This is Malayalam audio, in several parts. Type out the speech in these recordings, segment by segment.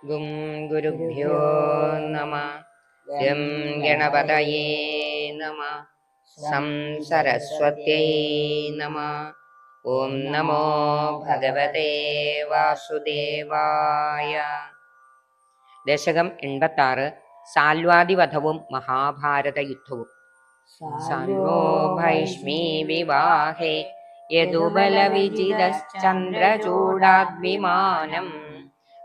ഗും ഗുരുഭ്യോ നമ. ഗം ഗണപതയേ നമ. സം സരസ്വത്യൈ നമ. ഓം നമോ ഭഗവതേ വാസുദേവായ. ദശകം 86. സാൽവാദിവധവും മഹാഭാരത യുദ്ധവും. സാൽവോ ഭൈഷ്മീ വിവാഹേ യദുബലവിജിതശ്ചന്ദ്രചൂഡാദ്വിമാനം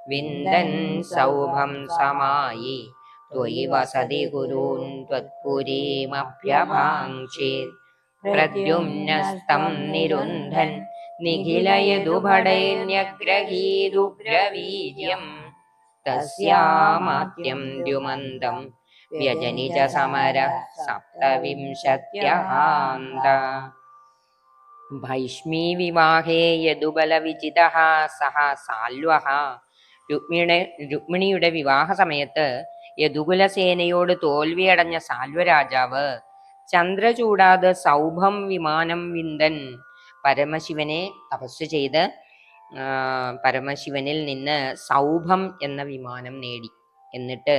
വിന്ദൻ സൗഭം സമായി ത്വയി വസതി കുരൂൻ ത്വത്പുരീമഭ്യഭാംക്ഷേത് പ്രദ്യുമ്നസ്തം നിരുന്ധൻ നിഖിലയദുഭടൈന്യഗ്രഹീതുഗ്രവീര്യം തസ്യാമാത്യം ദ്യുമന്തം വ്യജനിജ സമര സപ്തവിംശത്യഹാന്ത. ഭൈഷ്മീ വിവാഹേ യദുബലവിജിതഃ സഹ സാൽവഃ. രുക്മിണിയുടെ വിവാഹ സമയത്ത് യദുകുലസേനയോട് തോൽവിയടഞ്ഞ സാൽവരാജാവ് ചന്ദ്രചൂടാത് സൗഭം വിമാനം വിന്ദൻ. പരമശിവനെ തപസ് ചെയ്ത് പരമശിവനിൽ നിന്ന് സൗഭം എന്ന വിമാനം നേടി. എന്നിട്ട്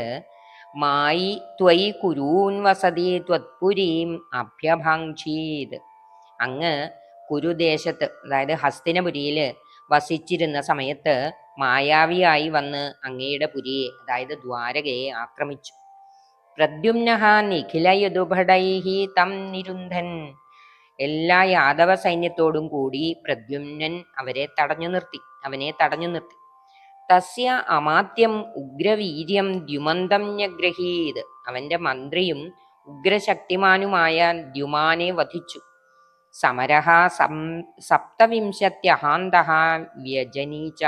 മായി ത്വയി കുരൂൻ വസതി ത്വത്പുരീം അഭ്യഭാംക്ഷീത്. അങ്ങ് കുരുദേശത്ത്, അതായത് ഹസ്തിനപുരിയിൽ വസിച്ചിരുന്ന സമയത്ത് മായാവിയായി വന്ന് അങ്ങയുടെ പുരിയെ, അതായത് ദ്വാരകയെ ആക്രമിച്ചു. പ്രദ്യുമ്നഃ നിഖിലയദുഭടൈഹി തം നിരുന്ധൻ. എല്ലാ യാദവ സൈന്യത്തോടും കൂടി പ്രദ്യുമ്നൻ അവനെ തടഞ്ഞു നിർത്തി. തസ്യ അമാത്യം ഉഗ്രവീര്യം ദ്യുമന്തം ന്യഗ്രഹീത്. അവന്റെ മന്ത്രിയും ഉഗ്രശക്തിമാനുമായ ദ്യുമാനെ വധിച്ചു. സമരഃ സപ്തവിംശത്യഹാന്തഃ വ്യജനീച.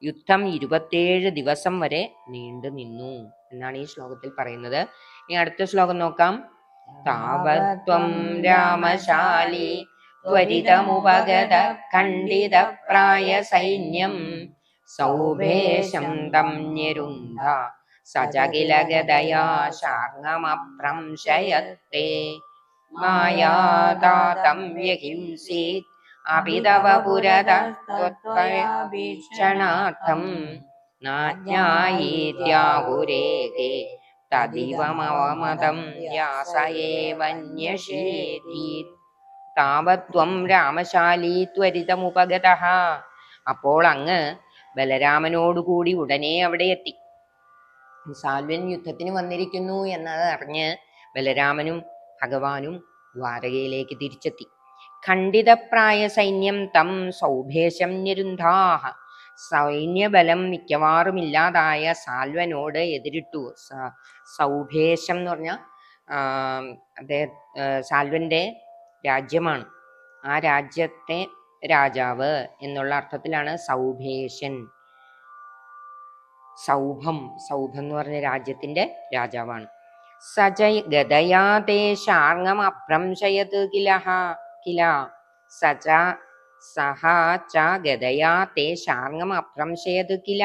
യുദ്ധം 27 ദിവസം വരെ നീണ്ടു നിന്നു എന്നാണ് ഈ ശ്ലോകത്തിൽ പറയുന്നത്. ഇനി അടുത്ത ശ്ലോകം നോക്കാം. താവത്വം രാമശാലി ത്വരിതമുപഗത ഖണ്ഡിത പ്രായ സൈന്യം സൗഭേശം തം നിരുന്ധ സചകില ഗദയാ ശാർങ്ങമഭ്രംശയത്തെ മായാതാതം വ്യഹിംസീത് അഭിതവ പുരതത്വത്വവീക്ഷണാർത്ഥം നാജ്ഞായീത്യാഹുരേകേ തദിവമവമതം വ്യാസയേവന്യഷേധീത്. താവത്വം രാമശാലി ത്വരിതമുപഗതഃ. അപ്പോൾ അങ്ങ് ബലരാമനോടുകൂടി ഉടനെ അവിടെ എത്തി. സാൽവൻ യുദ്ധത്തിന് വന്നിരിക്കുന്നു എന്നത് അറിഞ്ഞ് ബലരാമനും ഭഗവാനും ദ്വാരകയിലേക്ക് തിരിച്ചെത്തി. ഖണ്ഡിതപ്രായ സൈന്യം തം സൗഭേശം നിരുന്ധാഹ. സൈന്യബലം മിക്കവാറുമില്ലാതായ സാൽവനോട് എതിരിട്ടു. സൗഭേശം എന്ന് പറഞ്ഞാൽ സാൽവന്റെ രാജ്യമാണ്. ആ രാജ്യത്തെ രാജാവ് എന്നുള്ള അർത്ഥത്തിലാണ് സൗഭേശൻ. സൗഭം എന്ന് പറഞ്ഞ രാജ്യത്തിന്റെ രാജാവാണ്. സജ ഗദയാതേ ശാർങ്ങം അഭ്രംശയത് കില. സഹ ച ഗദയാ തേ ശാർങ്ങം അഭ്രംശയത് കില.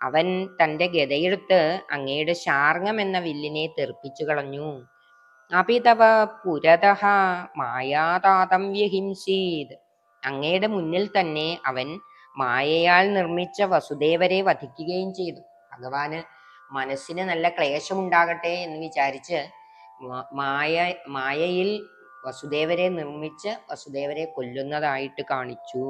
അവൻ തന്റെ ഗദയെടുത്ത് അങ്ങയുടെ ശാർങ്ങം എന്ന വില്ലിനെ തെറിപ്പിച്ചു കളഞ്ഞു. അപിതവ പുരതഃ മായാതാതം വ്യഹിംസീത്. അങ്ങയുടെ മുന്നിൽ തന്നെ അവൻ മായയാൽ നിർമ്മിച്ച വസുദേവരെ വധിക്കുകയും ചെയ്തു. ഭഗവാന് മനസ്സിന് നല്ല ക്ലേശമുണ്ടാകട്ടെ എന്ന് വിചാരിച്ച് മായയിൽ വസുദേവരെ നിർമ്മിച്ച് വസുദേവരെ കൊല്ലുന്നതായിട്ട് കാണിച്ചു.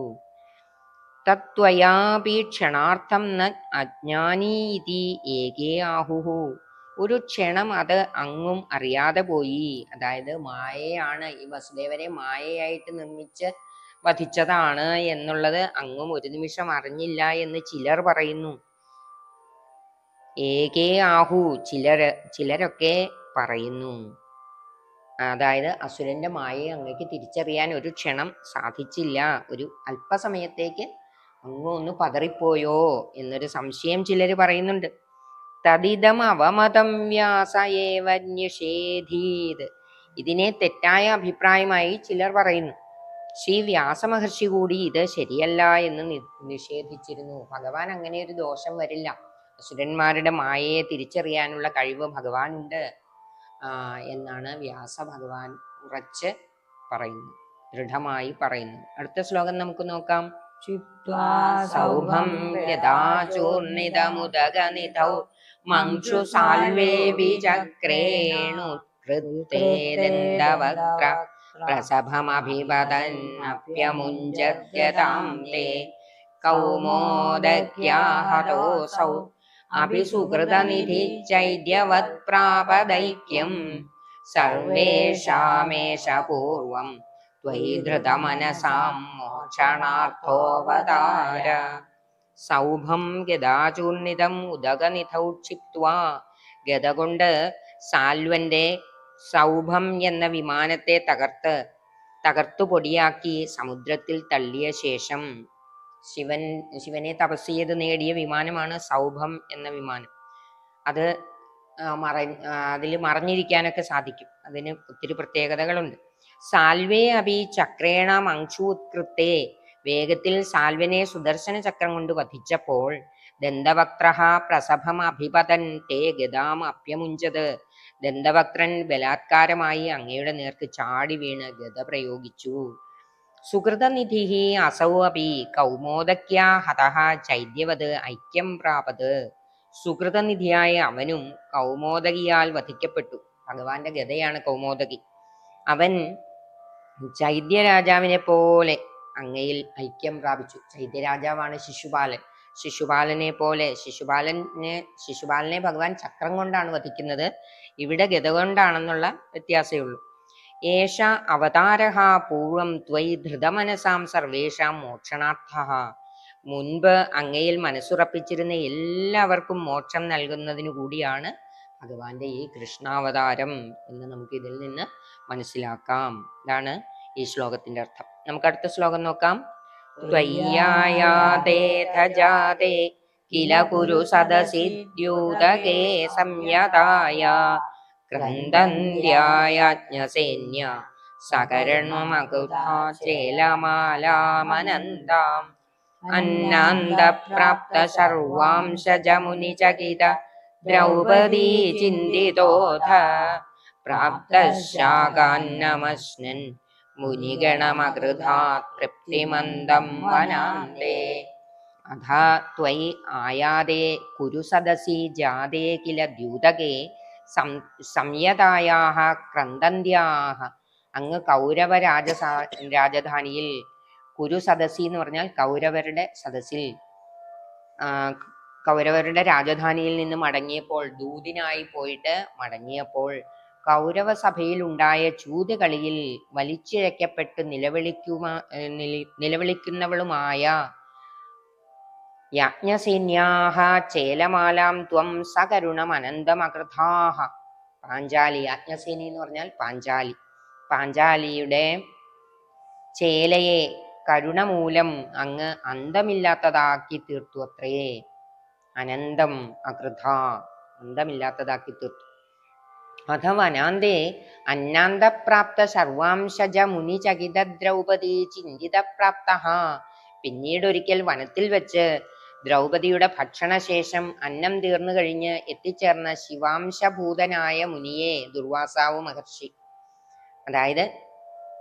തത്വയാപീക്ഷണാർത്ഥം ന അജ്ഞാനീതി ഏകേ ആഹുഹു. ഒരു ക്ഷണം അത് അങ്ങും അറിയാതെ പോയി. അതായത് മായയാണ്, ഈ വസുദേവരെ മായയായിട്ട് നിർമ്മിച്ച് വധിച്ചതാണ് എന്നുള്ളത് അങ്ങും ഒരു നിമിഷം അറിഞ്ഞില്ല എന്ന് ചിലർ പറയുന്നു. ഏകേ ആഹു, ചിലരൊക്കെ പറയുന്നു. അതായത് അസുരന്റെ മായയെ അങ്ങക്ക് തിരിച്ചറിയാൻ ഒരു ക്ഷണം സാധിച്ചില്ല, ഒരു അല്പസമയത്തേക്ക് അങ്ങ് ഒന്ന് പതറിപ്പോയോ എന്നൊരു സംശയം ചിലര് പറയുന്നുണ്ട്. തദിദം അവമതം വ്യാസയേവ നിഷേധീത്. ഇതിനെ തെറ്റായ അഭിപ്രായമായി ചിലർ പറയുന്നു. ശ്രീ വ്യാസമഹർഷി കൂടി ഇത് ശരിയല്ല എന്ന് നിഷേധിച്ചിരുന്നു. ഭഗവാൻ അങ്ങനെ ഒരു ദോഷം വരില്ല, അസുരന്മാരുടെ മായയെ തിരിച്ചറിയാനുള്ള കഴിവ് ഭഗവാനുണ്ട് എന്നാണ് വ്യാസ ഭഗവാൻ ഉറച്ച് പറയുന്നു, ദൃഢമായി പറയുന്നു. അടുത്ത ശ്ലോകം നമുക്ക് നോക്കാം. ക്ഷിപ്ത്വാ സൗഭം യഥാ ചൂർണിതമുദകനിധൗ മംക്ഷു സാൽവേപി ചക്രേണുത്കൃത്തെ ദന്തവക്ത്ര പ്രസഭമഭിപതന്നപ്യമുഞ്ജദ്ഗതാം തേ കൗമോദക്യാഹതോസൗ അഭിസുകൃതനിധി ചൈദ്യവത് പ്രാപദൈക്യം സർവേഷാമേഷ പൂർവം ത്വയി ധൃതമനസാം മോക്ഷണാർത്ഥോവതാര. സൗഭം ഗദാചൂർണിതം ഉദകനിധൗ ക്ഷിപ്ത്വാ, ഗദ കൊണ്ട് സാൽവന്റെ സൗഭം എന്ന വിമാനത്തെ തകർത്തു പൊടിയാക്കി സമുദ്രത്തിൽ തള്ളിയ ശേഷം ശിവനെ തപസ് ചെയ്ത് നേടിയ വിമാനമാണ് സൗഭം എന്ന വിമാനം. അത് അതിൽ മറഞ്ഞിരിക്കാനൊക്കെ സാധിക്കും. അതിന് ഒത്തിരി പ്രത്യേകതകളുണ്ട്. സാൽവേ അഭി ചക്രേണ മംക്ഷു ഉത്കൃത്തെ, വേഗത്തിൽ സാൽവനെ സുദർശന ചക്രം കൊണ്ട് വധിച്ചപ്പോൾ ദന്തവക്ത്ര പ്രസഭം അഭിപതൻ തേ ഗതാം അപ്യമുഞ്ചത്, ദന്തവക്രൻ ബലാത്കാരമായി അങ്ങയുടെ നേർക്ക് ചാടി വീണ് ഗത പ്രയോഗിച്ചു. സുഹൃതനിധി അസൗ അപി കൗമോദക്യാ ഹതഃ ചൈദ്യവത് ഐക്യം പ്രാപത്, സുഹൃതനിധിയായ അവനും കൗമോദകിയാൽ വധിക്കപ്പെട്ടു. ഭഗവാന്റെ ഗതയാണ് കൗമോദകി. അവൻ ചൈദ്യരാജാവിനെ പോലെ അങ്ങയിൽ ഐക്യം പ്രാപിച്ചു. ചൈദ്യരാജാവാണ് ശിശുപാലൻ. ശിശുപാലനെ പോലെ ശിശുപാലനെ ഭഗവാൻ ചക്രം കൊണ്ടാണ് വധിക്കുന്നത്. ഇവിടെ ഗത കൊണ്ടാണെന്നുള്ള വ്യത്യാസമേ ഉള്ളൂ. ഏഷ അവതാരഃ പൂർവം ത്വയി ധൃതമനസാം സർവേഷാം മോക്ഷണാർത്ഥഃ, മുൻപ് അങ്ങയിൽ മനസ്സുറപ്പിച്ചിരുന്ന എല്ലാവർക്കും മോക്ഷം നൽകുന്നതിനു കൂടിയാണ് ഭഗവാന്റെ ഈ കൃഷ്ണാവതാരം എന്ന് നമുക്ക് ഇതിൽ നിന്ന് മനസ്സിലാക്കാം. ഇതാണ് ഈ ശ്ലോകത്തിന്റെ അർത്ഥം. നമുക്ക് അടുത്ത ശ്ലോകം നോക്കാം. ത്വയ്യായാതേധജാതേ കില കുരു സദസി ദ്യൂതകേ സംയതായ ക്രന്ദന്ത്യായാജ്ഞസേന്യ സകരണമകുധാചേലമാലാമനന്താം അന്നാന്തപ്രാപ്ത സർവാംശജമുനിചകിത ദ്രൗപദീ ചിന്തിതോധ പ്രാപ്തശാകാന്നമശ്നൻ മുനിഗണമകൃധാ തൃപ്തിമന്ദം വനാന്തേ. അഥ ത്വയി ആയാതേ കുരു സദസി ജാതേ കില ദ്യൂതകേ സംയതായാഹ ക്രന്ദന്ത്യാഹ, അങ്ങ് കൗരവ രാജധാനിയിൽ, കുരു സദസി എന്ന് പറഞ്ഞാൽ കൗരവരുടെ സദസ്സിൽ, കൗരവരുടെ രാജധാനിയിൽ നിന്ന് മടങ്ങിയപ്പോൾ, ദൂതിനായി പോയിട്ട് മടങ്ങിയപ്പോൾ കൗരവ സഭയിൽ ഉണ്ടായ ചൂതുകളിയിൽ വലിച്ചിഴക്കപ്പെട്ട് നിലവിളിക്കുന്നവളുമായ യാജ്ഞസേന്യാഹ ചേലമാലാം ത്വം സകരുണം അനന്തമകൃഥാഹ. പാഞ്ചാലി, യാജ്ഞസേനി എന്ന് പറഞ്ഞാൽ പാഞ്ചാലി, പാഞ്ചാലിയുടെ ചേലയെ കരുണ മൂലം അങ്ങ് അന്തമില്ലാത്തതാക്കി തീർത്തു അത്രേ. അനന്തം അകൃഥ, അന്തമില്ലാത്തതാക്കി തീർത്തു. അഥവനാന്തേ അന്നാന്തപ്രാപ്ത സർവാംശജ മുനിചകിത ദ്രൗപദി ചിന്തിത പ്രാപ്ത, പിന്നീടൊരിക്കൽ വനത്തിൽ വെച്ച് ദ്രൗപദിയുടെ ഭക്ഷണശേഷം അന്നം തീർന്നു കഴിഞ്ഞ് എത്തിച്ചേർന്ന ശിവാംശഭൂതനായ മുനിയെ, ദുർവാസാവ് മഹർഷി, അതായത്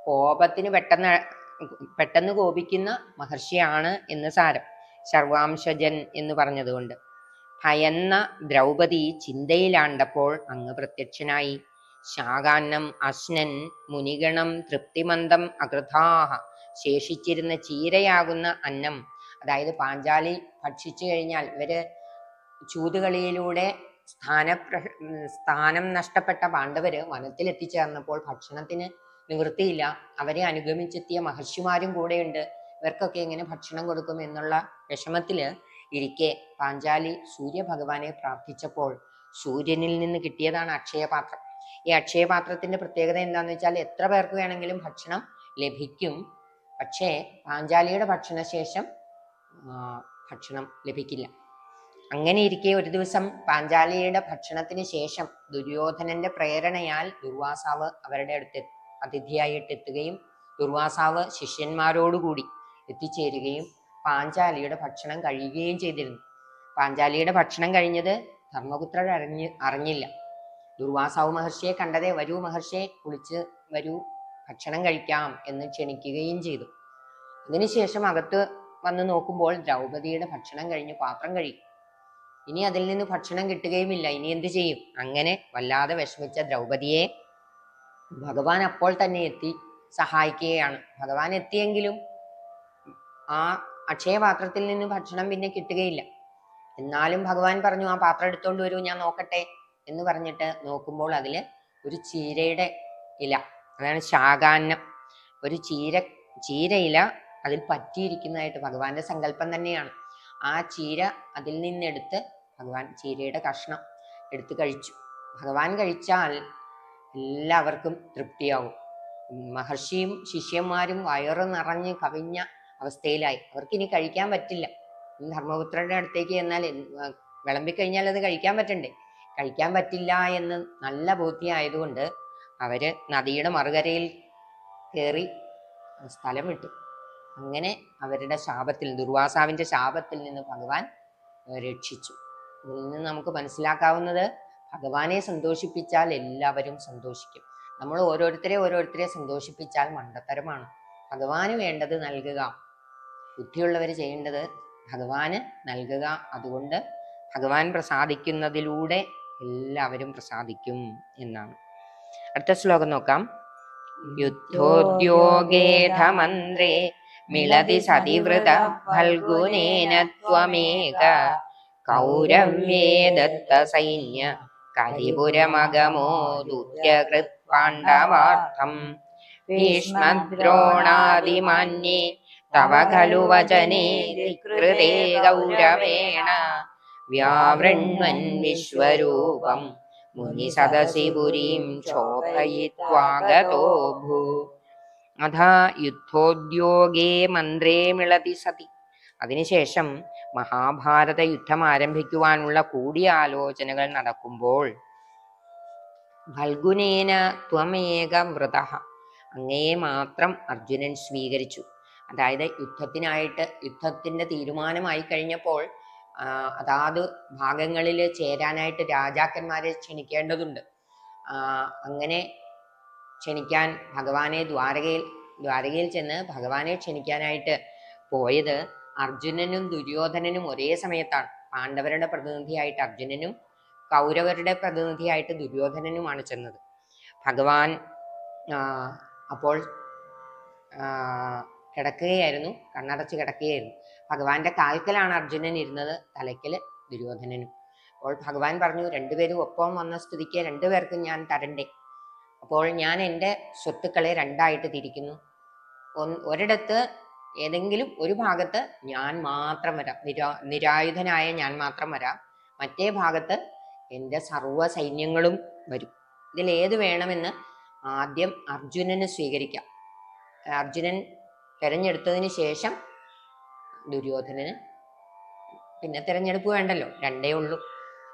കോപത്തിന് പെട്ടെന്ന് കോപിക്കുന്ന മഹർഷിയാണ് എന്ന് സാരം, സർവാംശജൻ എന്ന് പറഞ്ഞതുകൊണ്ട്. ഭയന്ന ദ്രൗപദി ചിന്തയിലാണ്ടപ്പോൾ അങ്ങ് പ്രത്യക്ഷനായി. ശാകാന്നം അശ്നൻ മുനിഗണം തൃപ്തിമന്ദം അകൃഥാഹ, ശേഷിച്ചിരുന്ന ചീരയാകുന്ന അന്നം, അതായത് പാഞ്ചാലി ഭക്ഷിച്ചു കഴിഞ്ഞാൽ, ഇവര് ചൂതുകളിയിലൂടെ സ്ഥാനം നഷ്ടപ്പെട്ട പാണ്ഡവര് വനത്തിൽ എത്തിച്ചേർന്നപ്പോൾ ഭക്ഷണത്തിന് നിവൃത്തിയില്ല. അവരെ അനുഗമിച്ചെത്തിയ മഹർഷിമാരും കൂടെയുണ്ട്. ഇവർക്കൊക്കെ എങ്ങനെ ഭക്ഷണം കൊടുക്കും എന്നുള്ള വിഷമത്തില് ഇരിക്കെ പാഞ്ചാലി സൂര്യഭഗവാനെ പ്രാർത്ഥിച്ചപ്പോൾ സൂര്യനിൽ നിന്ന് കിട്ടിയതാണ് അക്ഷയപാത്രം. ഈ അക്ഷയപാത്രത്തിന്റെ പ്രത്യേകത എന്താന്ന് വെച്ചാൽ എത്ര പേർക്ക് വേണമെങ്കിലും ഭക്ഷണം ലഭിക്കും. പക്ഷേ പാഞ്ചാലിയുടെ ഭക്ഷണശേഷം ഭക്ഷണം ലഭിക്കില്ല. അങ്ങനെ ഇരിക്കെ ഒരു ദിവസം പാഞ്ചാലിയുടെ ഭക്ഷണത്തിന് ശേഷം ദുര്യോധനന്റെ പ്രേരണയാൽ ദുർവാസാവ് അവരുടെ അടുത്ത് അതിഥിയായിട്ട് എത്തുകയും ദുർവാസാവ് ശിഷ്യന്മാരോടുകൂടി എത്തിച്ചേരുകയും പാഞ്ചാലിയുടെ ഭക്ഷണം കഴിയുകയും ചെയ്തിരുന്നു. പാഞ്ചാലിയുടെ ഭക്ഷണം കഴിഞ്ഞത് ധർമ്മപുത്രർ അറിഞ്ഞില്ല. ദുർവാസാവ് മഹർഷിയെ കണ്ടതേ, വരൂ മഹർഷിയെ, കുളിച്ച് വരൂ, ഭക്ഷണം കഴിക്കാം എന്ന് ക്ഷണിക്കുകയും ചെയ്തു. അതിനുശേഷം അകത്ത് വന്ന് നോക്കുമ്പോൾ ദ്രൗപദിയുടെ ഭക്ഷണം കഴിഞ്ഞ് പാത്രം കഴിയും. ഇനി അതിൽ നിന്ന് ഭക്ഷണം കിട്ടുകയുമില്ല. ഇനി എന്ത് ചെയ്യും? അങ്ങനെ വല്ലാതെ വിഷമിച്ച ദ്രൗപദിയെ ഭഗവാൻ അപ്പോൾ തന്നെ എത്തി സഹായിക്കുകയാണ്. ഭഗവാൻ എത്തിയെങ്കിലും ആ അക്ഷയപാത്രത്തിൽ നിന്ന് ഭക്ഷണം പിന്നെ കിട്ടുകയില്ല. എന്നാലും ഭഗവാൻ പറഞ്ഞു, ആ പാത്രം എടുത്തോണ്ട് വരൂ, ഞാൻ നോക്കട്ടെ എന്ന് പറഞ്ഞിട്ട് നോക്കുമ്പോൾ അതില് ഒരു ചീരയുടെ ഇല, അതാണ് ശാകാന്നം, ഒരു ചീരയില അതിൽ പറ്റിയിരിക്കുന്നതായിട്ട് ഭഗവാന്റെ സങ്കല്പം തന്നെയാണ്. ആ ചീര അതിൽ നിന്നെടുത്ത് ഭഗവാൻ ചീരയുടെ കഷ്ണം എടുത്ത് കഴിച്ചു. ഭഗവാൻ കഴിച്ചാൽ എല്ലാവർക്കും തൃപ്തിയാവും. മഹർഷിയും ശിഷ്യന്മാരും വയറ് നിറഞ്ഞ് കവിഞ്ഞ അവസ്ഥയിലായി. അവർക്കിനി കഴിക്കാൻ പറ്റില്ല. ധർമ്മപുത്രന്റെ അടുത്തേക്ക് ചെന്നാൽ വിളമ്പിക്കഴിഞ്ഞാൽ അത് കഴിക്കാൻ പറ്റണ്ടേ? കഴിക്കാൻ പറ്റില്ല എന്ന് നല്ല ബോധ്യമായതുകൊണ്ട് അവര് നദിയുടെ മറുകരയിൽ കയറി സ്ഥലം വിട്ടു. അങ്ങനെ അവരുടെ ശാപത്തിൽ, ദുർവാസാവിന്റെ ശാപത്തിൽ നിന്ന് ഭഗവാൻ രക്ഷിച്ചു. ഇതിൽ നിന്ന് നമുക്ക് മനസ്സിലാക്കാവുന്നത്, ഭഗവാനെ സന്തോഷിപ്പിച്ചാൽ എല്ലാവരും സന്തോഷിക്കും. നമ്മൾ ഓരോരുത്തരെ സന്തോഷിപ്പിച്ചാൽ മണ്ടത്തരമാണ്. ഭഗവാന് വേണ്ടത് നൽകുക. ബുദ്ധിയുള്ളവർ ചെയ്യേണ്ടത് ഭഗവാന് നൽകുക. അതുകൊണ്ട് ഭഗവാൻ പ്രസാദിക്കുന്നതിലൂടെ എല്ലാവരും പ്രസാദിക്കും എന്നാണ്. അടുത്ത ശ്ലോകം നോക്കാം. യുദ്ധോദ്യോഗേധ മന്ത്രേ മിളതി സതിവൃത ഫൽഗുനേന ത്വമേക കൗരവ്യേ ദത്ത സൈന്യ കരിപുരമഗമോ ദൂത്യകൃത് പാണ്ഡവാർത്ഥം ഭീഷ്മദ്രോണാദിമാന്യേ തവ ഖലു വചനേ ധികൃതേ ഗൗരവേണ വ്യാവൃണ്വൻ വിശ്വരൂപം മുനി സദസി പുരീം ശോഭയിത്വാഗതോ ഭൂ. അഥാ യുദ്ധോദ്യോഗേ മന്ത്രേ മിളതി സതി. അതിനുശേഷം മഹാഭാരത യുദ്ധം ആരംഭിക്കുവാനുള്ള കൂടിയാലോചനകൾ നടക്കുമ്പോൾ ഫൽഗുനേന ത്വമേക വ്രതഃ, അങ്ങയെ മാത്രം അർജുനൻ സ്വീകരിച്ചു. അതായത് യുദ്ധത്തിന്റെ തീരുമാനമായി കഴിഞ്ഞപ്പോൾ അതാത് ഭാഗങ്ങളിൽ ചേരാനായിട്ട് രാജാക്കന്മാരെ ക്ഷണിക്കേണ്ടതുണ്ട്. അങ്ങനെ ക്ഷണിക്കാൻ ഭഗവാനെ ദ്വാരകയിൽ ചെന്ന് ഭഗവാനെ ക്ഷണിക്കാനായിട്ട് പോയത് അർജുനനും ദുര്യോധനനും ഒരേ സമയത്താണ്. പാണ്ഡവരുടെ പ്രതിനിധിയായിട്ട് അർജുനനും കൗരവരുടെ പ്രതിനിധിയായിട്ട് ദുര്യോധനനുമാണ് ചെന്നത്. ഭഗവാൻ അപ്പോൾ കിടക്കുകയായിരുന്നു, കണ്ണടച്ച് കിടക്കുകയായിരുന്നു. ഭഗവാന്റെ കാൽക്കലാണ് അർജുനൻ ഇരുന്നത്, തലയ്ക്കൽ ദുര്യോധനനും. അപ്പോൾ ഭഗവാൻ പറഞ്ഞു, രണ്ടുപേരും ഒപ്പം വന്ന സ്ഥിതിക്ക് രണ്ടുപേർക്കും ഞാൻ തരണ്ടേ? അപ്പോൾ ഞാൻ എൻ്റെ സ്വത്തുക്കളെ രണ്ടായിട്ട് തിരിക്കുന്നു. ഒരിടത്ത് ഏതെങ്കിലും ഒരു ഭാഗത്ത് ഞാൻ മാത്രം വരാം, നിരായുധനായ ഞാൻ മാത്രം വരാം. മറ്റേ ഭാഗത്ത് എൻ്റെ സർവ്വ സൈന്യങ്ങളും വരും. ഇതിലേത് വേണമെന്ന് ആദ്യം അർജുനന് സ്വീകരിക്കാം. അർജുനൻ തിരഞ്ഞെടുത്തതിന് ശേഷം ദുര്യോധനന് പിന്നെ തിരഞ്ഞെടുപ്പ് വേണ്ടല്ലോ, രണ്ടേ ഉള്ളൂ.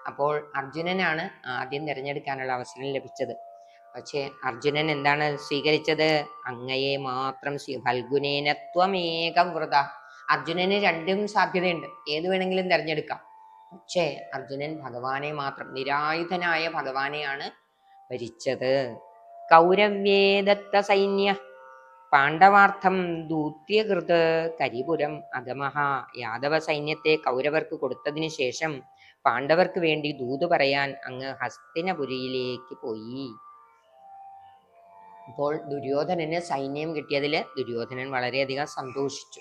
അപ്പോൾ അർജുനനാണ് ആദ്യം തിരഞ്ഞെടുക്കാനുള്ള അവസരം ലഭിച്ചത്. പക്ഷെ അർജുനൻ എന്താണ് സ്വീകരിച്ചത്? അങ്ങയെ മാത്രം. ഫൽഗുനേനത്വമേകം വ്രത. അർജുനന് രണ്ടും സാധ്യതയുണ്ട്, ഏത് വേണമെങ്കിലും തിരഞ്ഞെടുക്കാം. പക്ഷേ അർജുനൻ ഭഗവാനെ മാത്രം, നിരായുധനായ ഭഗവാനെയാണ് ഭരിച്ചത്. കൗരവ്യേദത്ത സൈന്യ പാണ്ഡവാർത്ഥം ദൂത്യകൃത് കരിപുരം അഗമഹ. യാദവ സൈന്യത്തെ കൗരവർക്ക് കൊടുത്തതിന് ശേഷം പാണ്ഡവർക്ക് വേണ്ടി ദൂത് പറയാൻ അങ്ങ് ഹസ്തിനപുരിയിലേക്ക് പോയി. അപ്പോൾ ദുര്യോധനന് സൈന്യം കിട്ടിയതിൽ ദുര്യോധനൻ വളരെയധികം സന്തോഷിച്ചു.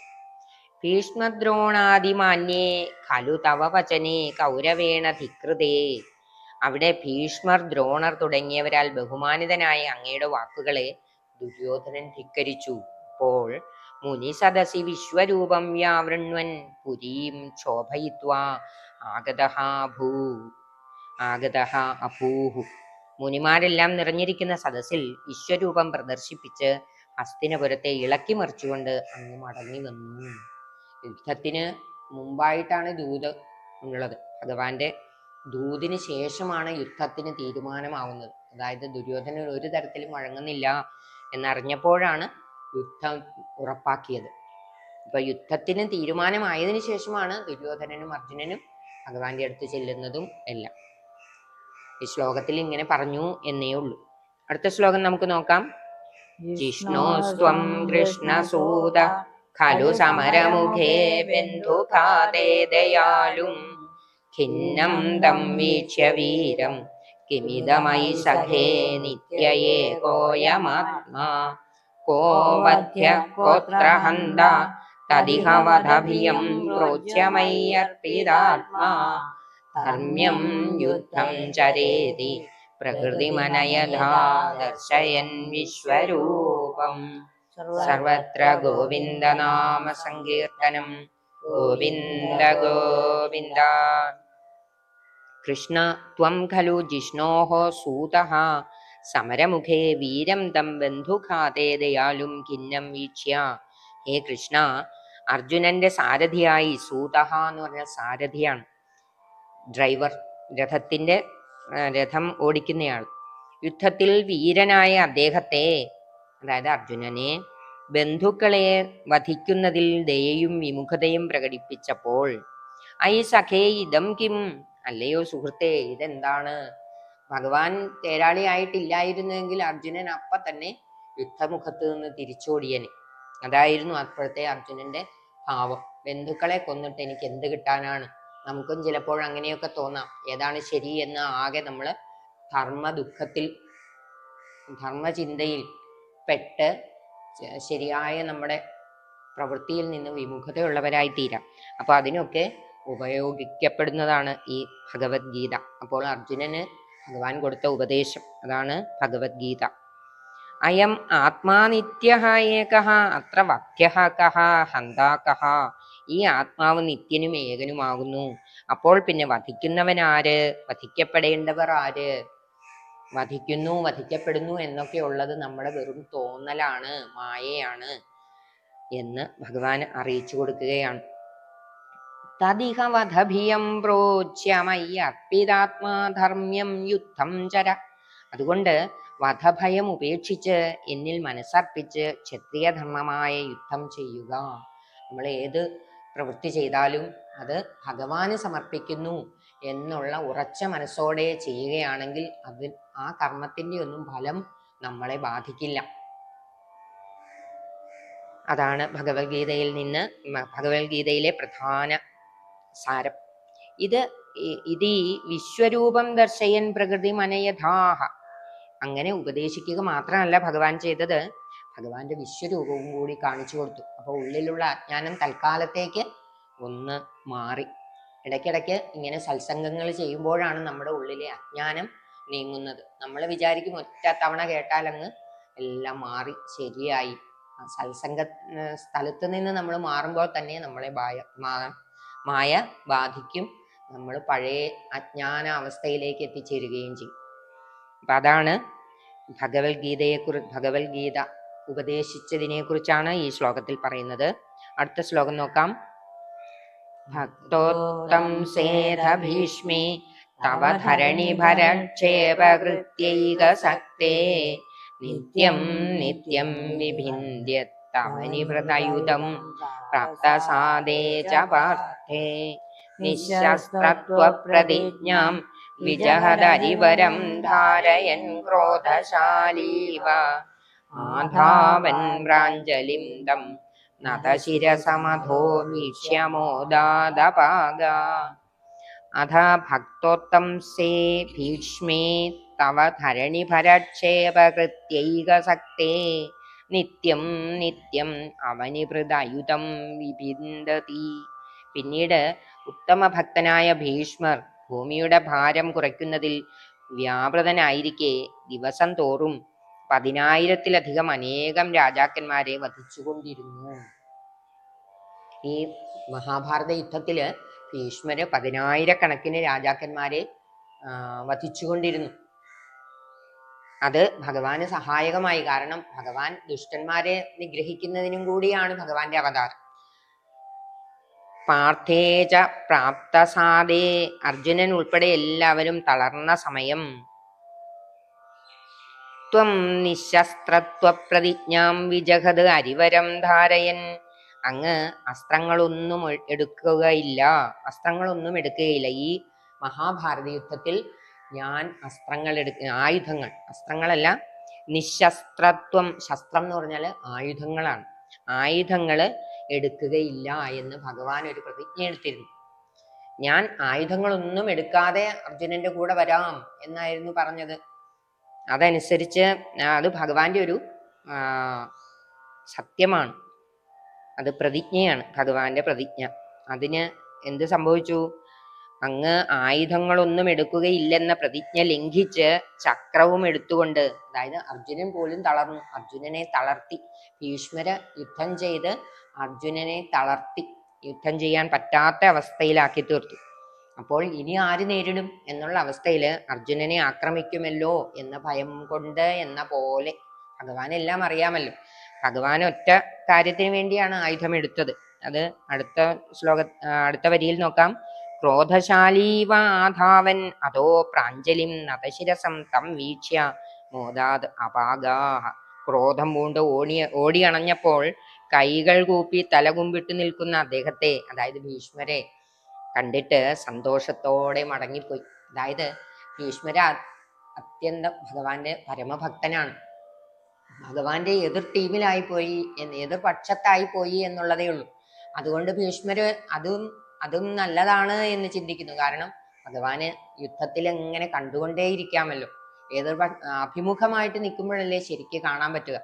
ഭീഷ്മദ്രോണാദിമാന്യേ ഖലു തവ വചനേ കൗരവേണ ധികൃതേ. അവിടെ ഭീഷ്മർ, ദ്രോണർ തുടങ്ങിയവരാൽ ബഹുമാനിതനായ അങ്ങയുടെ വാക്കുകളെ ദുര്യോധനൻ ധിക്കരിച്ചു. അപ്പോൾ മുനി സദസി വിശ്വരൂപം വ്യാവൃണ്വൻ പുരീം ശോഭയിത്വാ ആഗതഃ അഭൂഹു. മുനിമാരെല്ലാം നിറഞ്ഞിരിക്കുന്ന സദസ്സിൽ വിശ്വരൂപം പ്രദർശിപ്പിച്ച് ഹസ്തിനപുരത്തെ ഇളക്കി മറിച്ചുകൊണ്ട് അങ്ങ് മടങ്ങി വന്നു. യുദ്ധത്തിന് മുമ്പായിട്ടാണ് ദൂത് ഉള്ളത്. ഭഗവാന്റെ ദൂതിന് ശേഷമാണ് യുദ്ധത്തിന് തീരുമാനമാവുന്നത്. അതായത് ദുര്യോധനൻ ഒരു തരത്തിലും വഴങ്ങുന്നില്ല എന്നറിഞ്ഞപ്പോഴാണ് യുദ്ധം ഉറപ്പാക്കിയത്. അപ്പൊ യുദ്ധത്തിന് തീരുമാനമായതിനു ശേഷമാണ് ദുര്യോധനനും അർജുനനും ഭഗവാന്റെ അടുത്ത് ചെല്ലുന്നതും എല്ലാം. ഈ ശ്ലോകത്തിൽ ഇങ്ങനെ പറഞ്ഞു എന്നേ ഉള്ളൂ. അടുത്ത ശ്ലോകം നമുക്ക് നോക്കാം. ജിഷ്ണോസ്ത്വം കൃഷ്ണസൂത ഖലു സമരമുഖേ ബന്ധുഘാതേ ദയാലും ഖിന്നം തം വീക്ഷ്യ വീരം കിമിതമയി സഖേ നിത്യ ഏകോയമാത്മാ കോ വധ്യ കോത്ര ഹന്ത തദിഹ വധഭിയം പ്രോച്യ മയ്യർപ്പിതാത്മാ ധർമ്മ്യം യുദ്ധം ചരേതി പ്രകൃതിമനയഥാ ദർശയൻ വിശ്വരൂപം. സർവത്ര ഗോവിന്ദനാമ സങ്കീർത്തനം. ഗോവിന്ദ ഗോവിന്ദ. കൃഷ്ണ ത്വം ഖലു ജിഷ്ണോഃ സൂതഃ സമരമുഖേ വീരം തം ബന്ധുഘാതേ ദയാലും ഖിന്നം വീക്ഷ്യ. ഹേ കൃഷ്ണ, അർജുനന്റെ സാരഥിയായി സൂതഃ എന്ന് പറഞ്ഞ സാരഥിയാണ്, ഡ്രൈവർ, രഥം ഓടിക്കുന്നയാൾ. യുദ്ധത്തിൽ വീരനായ അദ്ദേഹത്തെ, അതായത് അർജുനനെ, ബന്ധുക്കളെ വധിക്കുന്നതിൽ ദയയും വിമുഖതയും പ്രകടിപ്പിച്ചപ്പോൾ ഐ സഖേ ഇതം കിം, അല്ലയോ സുഹൃത്തെ ഇതെന്താണ്? ഭഗവാൻ തേരാളിയായിട്ടില്ലായിരുന്നെങ്കിൽ അർജുനൻ അപ്പ തന്നെ യുദ്ധമുഖത്ത് നിന്ന് തിരിച്ചോടിയന്. അതായിരുന്നു അപ്പോഴത്തെ അർജുനന്റെ ഭാവം. ബന്ധുക്കളെ കൊന്നിട്ട് എനിക്ക് എന്ത് കിട്ടാനാണ്? നമുക്കും ചിലപ്പോൾ അങ്ങനെയൊക്കെ തോന്നാം. ഏതാണ് ശരി എന്ന് ആകെ നമ്മൾ ധർമ്മചിന്തയിൽ പെട്ട് ശരിയായ നമ്മുടെ പ്രവൃത്തിയിൽ നിന്ന് വിമുഖതയുള്ളവരായി തീരാം. അപ്പൊ അതിനൊക്കെ ഉപയോഗിക്കപ്പെടുന്നതാണ് ഈ ഭഗവത്ഗീത. അപ്പോൾ അർജുനന് ഭഗവാൻ കൊടുത്ത ഉപദേശം അതാണ് ഭഗവത്ഗീത. അയം ആത്മാ നിത്യഃ ഏകഃ അത്ര വധ്യഃ കഃ ഹന്താ കഃ. ഈ ആത്മാവ് നിത്യനും ഏകനുമാകുന്നു. അപ്പോൾ പിന്നെ വധിക്കുന്നവനാര്? വധിക്കപ്പെടേണ്ടവർ ആര്? വധിക്കുന്നു, വധിക്കപ്പെടുന്നു എന്നൊക്കെ ഉള്ളത് നമ്മുടെ വെറും തോന്നലാണ്, മായയാണ് എന്ന് ഭഗവാൻ അറിയിച്ചു കൊടുക്കുകയാണ്. തദിഹ വധഭിയം പ്രോച്യ മയ്യർപ്പിതാത്മാ ധർമ്മ്യം യുദ്ധം ചര. അതുകൊണ്ട് വധഭയം ഉപേക്ഷിച്ച് എന്നിൽ മനസ്സർപ്പിച്ച് ക്ഷത്രിയധർമ്മമായ യുദ്ധം ചെയ്യുക. നമ്മൾ ഏത് പ്രവൃത്തി ചെയ്താലും അത് ഭഗവാന് സമർപ്പിക്കുന്നു എന്നുള്ള ഉറച്ച മനസ്സോടെ ചെയ്യുകയാണെങ്കിൽ ആ കർമ്മത്തിന്റെ ഒന്നും ഫലം നമ്മളെ ബാധിക്കില്ല. അതാണ് ഭഗവത്ഗീതയിലെ പ്രധാന സാരം. ഇത് ഈ വിശ്വരൂപം ദർശയൻ പ്രകൃതി മനയഥാഹ. അങ്ങനെ ഉപദേശിക്കുക മാത്രമല്ല ഭഗവാൻ ചെയ്തത്, ഭഗവാന്റെ വിശ്വരൂപവും കൂടി കാണിച്ചു കൊടുത്തു. അപ്പൊ ഉള്ളിലുള്ള അജ്ഞാനം തൽക്കാലത്തേക്ക് ഒന്ന് മാറി. ഇടയ്ക്കിടയ്ക്ക് ഇങ്ങനെ സത്സംഗങ്ങൾ ചെയ്യുമ്പോഴാണ് നമ്മുടെ ഉള്ളിലെ അജ്ഞാനം നീങ്ങുന്നത്. നമ്മൾ വിചാരിക്കും ഒറ്റ തവണ കേട്ടാലങ്ങ് എല്ലാം മാറി ശരിയായി. സത്സംഗ സ്ഥലത്ത് നിന്ന് നമ്മൾ മാറുമ്പോൾ തന്നെ നമ്മളെ മായ ബാധിക്കും. നമ്മൾ പഴയ അജ്ഞാന അവസ്ഥയിലേക്ക് എത്തിച്ചേരുകയും ചെയ്യും. അപ്പൊ അതാണ് ഭഗവത്ഗീത ഉപദേശിച്ചതിനെ കുറിച്ചാണ് ഈ ശ്ലോകത്തിൽ പറയുന്നത്. അടുത്ത ശ്ലോകം നോക്കാം. ഭക്തോത്തം സേധ ഭീഷ്മേ തവ ധരണി ഭരക്ഷേപകൃത്യൈക സക്തേ നിത്യം നിത്യം വിഭിന്ദ്യത്തമനി വൃതയുധം പ്രാപ്തസാദേ ച പാർത്ഥേ നിശസ്ത്രത്വപ്രതിജ്ഞാം വിജഹദരിവരം ധാരയൻ ക്രോധശാലീവ ആധാവൻ പ്രാഞ്ജലിം തം നതശിരസമധോ വീക്ഷ്യമോദാദപാഗ. അഥ ഭക്തോത്തംസേ ഭീഷ്മേ തവ ധരണിഭരക്ഷേപകൃത്യൈക സക്തേ നിത്യം നിത്യം അവനിവൃതയുധം വിഭിന്ദതി. പിന്നീട് ഉത്തമ ഭക്തനായ ഭീഷ്മർ ഭൂമിയുടെ ഭാരം കുറയ്ക്കുന്നതിൽ വ്യാപൃതനായിരിക്കെ ദിവസം തോറും 10,000-ലധികം അനേകം രാജാക്കന്മാരെ വധിച്ചുകൊണ്ടിരുന്നു. ഈ മഹാഭാരത യുദ്ധത്തില് ഭീഷ്മര് 10,000-കണക്കിന് രാജാക്കന്മാരെ വധിച്ചുകൊണ്ടിരുന്നു. അത് ഭഗവാന് സഹായകമായി. കാരണം ഭഗവാൻ ദുഷ്ടന്മാരെ നിഗ്രഹിക്കുന്നതിനും കൂടിയാണ് ഭഗവാന്റെ അവതാരം. പാർത്ഥേച പ്രാപ്തസാദേ, അർജുനൻ ഉൾപ്പെടെ എല്ലാവരും തളർന്ന സമയം, ത്വം നിശസ്ത്രത്വപ്രതിജ്ഞാം വിജഹത് അരിവരം ധാരയൻ, അങ്ങ് അസ്ത്രങ്ങളൊന്നും എടുക്കുകയില്ല. ഈ മഹാഭാരത യുദ്ധത്തിൽ ഞാൻ ആയുധങ്ങൾ, അസ്ത്രങ്ങളല്ല, നിശസ്ത്രത്വം, ശസ്ത്രം എന്ന് പറഞ്ഞാൽ ആയുധങ്ങളാണ്. ആയുധങ്ങള് എടുക്കുകയില്ല എന്ന് ഭഗവാൻ ഒരു പ്രതിജ്ഞ എടുത്തിരുന്നു. ഞാൻ ആയുധങ്ങളൊന്നും എടുക്കാതെ അർജുനന്റെ കൂടെ വരാം എന്നായിരുന്നു പറഞ്ഞത്. അതനുസരിച്ച് അത് ഭഗവാന്റെ ഒരു സത്യമാണ്, അത് പ്രതിജ്ഞയാണ്, ഭഗവാന്റെ പ്രതിജ്ഞ. അതിന് എന്ത് സംഭവിച്ചു? അങ്ങ് ആയുധങ്ങളൊന്നും എടുക്കുകയില്ലെന്ന പ്രതിജ്ഞ ലംഘിച്ച് ചക്രവും എടുത്തുകൊണ്ട്, അതായത് അർജുനൻ പോലും തളർന്നു, അർജുനനെ തളർത്തി. ഭീഷ്മര് യുദ്ധം ചെയ്ത് അർജുനനെ തളർത്തി, യുദ്ധം ചെയ്യാൻ പറ്റാത്ത അവസ്ഥയിലാക്കി തീർത്തു. അപ്പോൾ ഇനി ആര് നേരിടും എന്നുള്ള അവസ്ഥയിൽ അർജുനനെ ആക്രമിക്കുമല്ലോ എന്ന ഭയം കൊണ്ട് എന്ന പോലെ, ഭഗവാൻ എല്ലാം അറിയാമല്ലോ, ഭഗവാൻ ഒറ്റ കാര്യത്തിന് വേണ്ടിയാണ് ആയുധം എടുത്തത്. അത് അടുത്ത വരിയിൽ നോക്കാം. ക്രോധശാലീവ ആധാവൻ അതോ പ്രാഞ്ജലിം നതശിരസം തം വീക്ഷ്യ മോദാത് അപാഗാഹ. ക്രോധം പൂണ്ട് ഓടി അണഞ്ഞപ്പോൾ കൈകൾ കൂപ്പി തലകുമ്പിട്ട് നിൽക്കുന്ന അദ്ദേഹത്തെ, അതായത് ഭീഷ്മരെ കണ്ടിട്ട് സന്തോഷത്തോടെ മടങ്ങിപ്പോയി. അതായത് ഭീഷ്മര അത്യന്തം ഭഗവാന്റെ പരമഭക്തനാണ്, ഭഗവാന്റെ എതിർ ടീമിലായി പോയി, എതിർ പക്ഷത്തായി പോയി എന്നുള്ളതേ ഉള്ളൂ. അതുകൊണ്ട് ഭീഷ്മര് അതും നല്ലതാണ് എന്ന് ചിന്തിക്കുന്നു. കാരണം ഭഗവാന് യുദ്ധത്തിൽ എങ്ങനെ കണ്ടുകൊണ്ടേയിരിക്കാമല്ലോ, അഭിമുഖമായിട്ട് നിൽക്കുമ്പോഴല്ലേ ശരിക്ക് കാണാൻ പറ്റുക.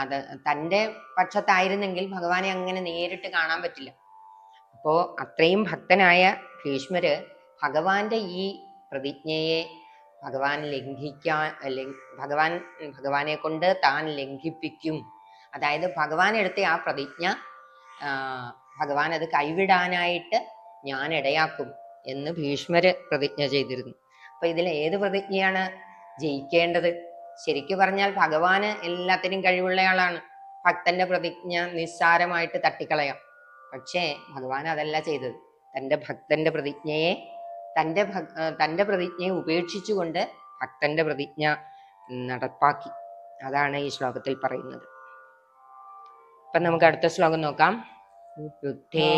അത് തൻ്റെ പക്ഷത്തായിരുന്നെങ്കിൽ ഭഗവാനെ അങ്ങനെ നേരിട്ട് കാണാൻ പറ്റില്ല. അപ്പോ അത്രയും ഭക്തനായ ഭീഷ്മര് ഭഗവാന്റെ ഈ പ്രതിജ്ഞയെ ഭഗവാനെ കൊണ്ട് താൻ ലംഘിപ്പിക്കും. അതായത് ഭഗവാൻ എടുത്ത ആ പ്രതിജ്ഞ ഭഗവാൻ അത് കൈവിടാനായിട്ട് ഞാൻ ഇടയാക്കും എന്ന് ഭീഷ്മര് പ്രതിജ്ഞ ചെയ്തിരുന്നു. അപ്പൊ ഇതിൽ ഏത് പ്രതിജ്ഞയാണ് ജയിക്കേണ്ടത്? ശരിക്കു പറഞ്ഞാൽ ഭഗവാന് എല്ലാത്തിനും കഴിവുള്ളയാളാണ്, ഭക്തന്റെ പ്രതിജ്ഞ നിസ്സാരമായിട്ട് തട്ടിക്കളയാം. പക്ഷേ ഭഗവാൻ അതല്ല ചെയ്തത്. തൻ്റെ പ്രതിജ്ഞയെ ഉപേക്ഷിച്ചുകൊണ്ട് ഭക്തന്റെ പ്രതിജ്ഞ നടപ്പാക്കി. അതാണ് ഈ ശ്ലോകത്തിൽ പറയുന്നത്. അപ്പൊ നമുക്ക് അടുത്ത ശ്ലോകം നോക്കാം. യുദ്ധേ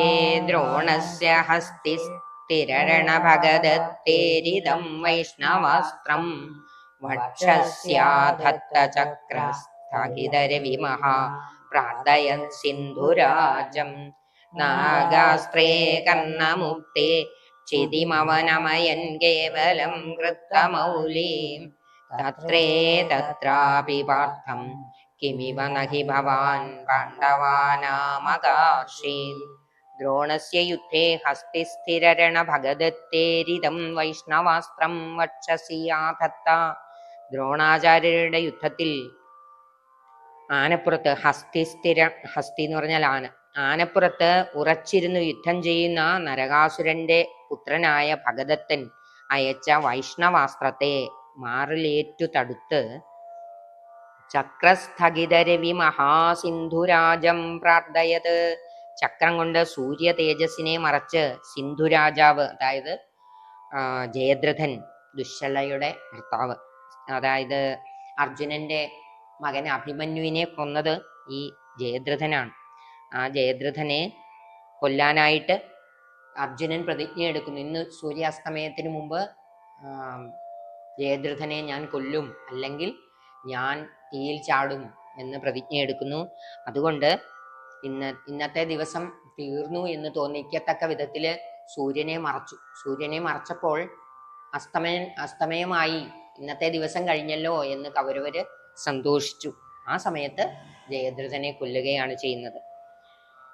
ദ്രോണസ്യ ഹസ്തിസ്ഥിരരണ ഭഗദത്തേരിദം വൈഷ്ണവാസ്ത്രം വക്ഷസ്യാധത്ത ചക്രസ്ഥഗിതരവിമഹ പ്രാർത്ഥയൻ സിന്ധുരാജം നാഗാസ്ത്രേ കർണമുക്തേ ചിതിമവനമയൻ കേവലം കൃത്തമൗലീം തത്രേ തത്രാപി പാർത്ഥം കിമിവ നഹി ഭവാൻ പാണ്ഡവാനാമകാർഷീൻ. ദ്രോണസ്യ യുദ്ധേ ഹസ്തിസ്ഥിരരണ ഭഗദത്തേരിദം വൈഷ്ണവാസ്ത്രം വക്ഷസിയാധത്ത. ദ്രോണാചാര്യരുടെ യുദ്ധത്തിൽ ആനപ്പുറത്ത് ഹസ്തി എന്ന് പറഞ്ഞാൽ ആനപ്പുറത്ത് ഉറച്ചിരുന്നു യുദ്ധം ചെയ്യുന്ന നരകാസുരന്റെ പുത്രനായ ഭഗദത്തൻ അയച്ച വൈഷ്ണവാസ്ത്രത്തെ മാറിലേറ്റു തടുത്ത് ചക്രസ്ഥഗിതരവി മഹാസിന്ധുരാജം പ്രാർത്ഥയത്. ചക്രം കൊണ്ട് സൂര്യ തേജസ്സിനെ മറച്ച് സിന്ധുരാജാവ്, അതായത് ജയദ്രഥൻ, ദുശ്ശലയുടെ ഭർത്താവ്, അതായത് അർജുനന്റെ മകൻ അഭിമന്യുവിനെ കൊന്നത് ഈ ജയദ്രഥനാണ്. ആ ജയദ്രഥനെ കൊല്ലാനായിട്ട് അർജുനൻ പ്രതിജ്ഞ എടുക്കുന്നു. ഇന്ന് സൂര്യാസ്തമയത്തിന് മുമ്പ് ജയദ്രഥനെ ഞാൻ കൊല്ലും, അല്ലെങ്കിൽ ഞാൻ തീയിൽ ചാടും എന്ന് പ്രതിജ്ഞ എടുക്കുന്നു. അതുകൊണ്ട് ഇന്നത്തെ ദിവസം തീർന്നു എന്ന് തോന്നിക്കത്തക്ക വിധത്തില് സൂര്യനെ മറച്ചപ്പോൾ അസ്തമയമായി, ഇന്നത്തെ ദിവസം കഴിഞ്ഞല്ലോ എന്ന് കൗരവര് സന്തോഷിച്ചു. ആ സമയത്ത് ജയദ്രഥനെ കൊല്ലുകയാണ് ചെയ്യുന്നത്.